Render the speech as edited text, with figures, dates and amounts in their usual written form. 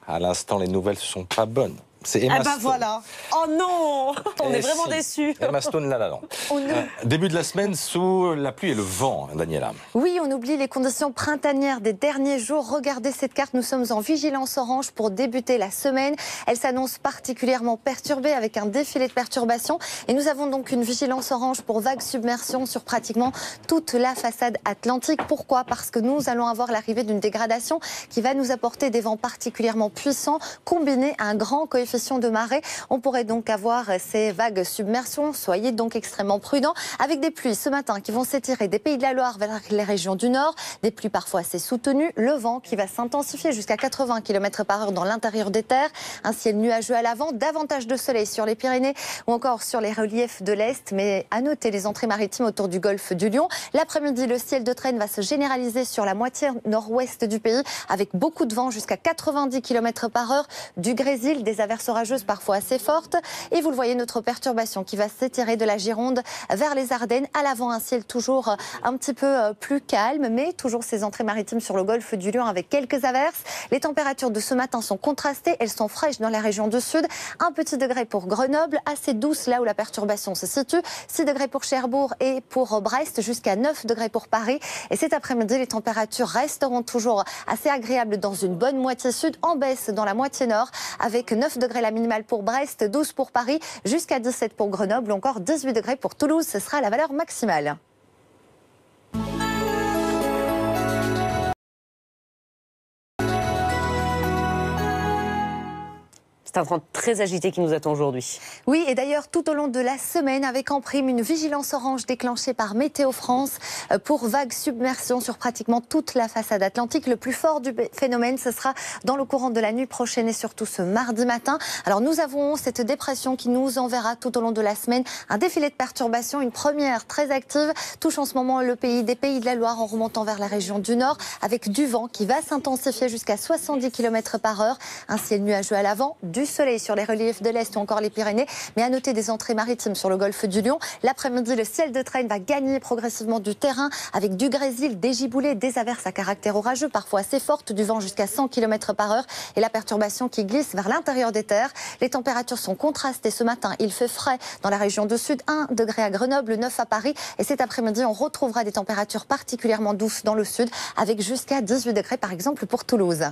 À l'instant, les nouvelles ne sont pas bonnes. C'est Emma Stone. Voilà. Oh non, on est vraiment déçus. Emma Stone, là. Début de la semaine sous la pluie et le vent, Daniela. Oui, on oublie les conditions printanières des derniers jours. Regardez cette carte, nous sommes en vigilance orange pour débuter la semaine. Elle s'annonce particulièrement perturbée avec un défilé de perturbations. Et nous avons donc une vigilance orange pour vagues submersion sur pratiquement toute la façade atlantique. Pourquoi? Parce que nous allons avoir l'arrivée d'une dégradation qui va nous apporter des vents particulièrement puissants combinés à un grand coefficient de marée. On pourrait donc avoir ces vagues submersions. Soyez donc extrêmement prudents avec des pluies ce matin qui vont s'étirer des Pays de la Loire vers les régions du nord. Des pluies parfois assez soutenues. Le vent qui va s'intensifier jusqu'à 80 km/h dans l'intérieur des terres. Un ciel nuageux à l'avant. Davantage de soleil sur les Pyrénées ou encore sur les reliefs de l'Est. Mais à noter les entrées maritimes autour du golfe du Lion. L'après-midi, le ciel de traîne va se généraliser sur la moitié nord-ouest du pays avec beaucoup de vent jusqu'à 90 km/h. Du grésil, des averses orageuses parfois assez fortes. Et vous le voyez, notre perturbation qui va s'étirer de la Gironde vers les Ardennes. À l'avant, un ciel toujours un petit peu plus calme, mais toujours ces entrées maritimes sur le golfe du Lion avec quelques averses. Les températures de ce matin sont contrastées. Elles sont fraîches dans la région du sud. 1 petit degré pour Grenoble, assez douce là où la perturbation se situe. 6 degrés pour Cherbourg et pour Brest, jusqu'à 9 degrés pour Paris. Et cet après-midi, les températures resteront toujours assez agréables dans une bonne moitié sud, en baisse dans la moitié nord, avec 9 degrés la minimale pour Brest, 12 pour Paris, jusqu'à 17 pour Grenoble, encore 18 degrés pour Toulouse. Ce sera la valeur maximale. C'est un train très agité qui nous attend aujourd'hui. Oui, et d'ailleurs, tout au long de la semaine, avec en prime une vigilance orange déclenchée par Météo France pour vagues submersion sur pratiquement toute la façade atlantique. Le plus fort du phénomène, ce sera dans le courant de la nuit prochaine et surtout ce mardi matin. Alors, nous avons cette dépression qui nous enverra tout au long de la semaine un défilé de perturbations. Une première très active touche en ce moment le pays des Pays de la Loire en remontant vers la région du nord avec du vent qui va s'intensifier jusqu'à 70 km/h. Un ciel nuageux à l'avant, du soleil sur les reliefs de l'Est ou encore les Pyrénées, mais à noter des entrées maritimes sur le golfe du Lion. L'après-midi, le ciel de traîne va gagner progressivement du terrain avec du grésil, des giboulées, des averses à caractère orageux, parfois assez fortes, du vent jusqu'à 100 km/h et la perturbation qui glisse vers l'intérieur des terres. Les températures sont contrastées ce matin. Il fait frais dans la région du sud, 1 degré à Grenoble, 9 à Paris. Et cet après-midi, on retrouvera des températures particulièrement douces dans le sud avec jusqu'à 18 degrés par exemple pour Toulouse.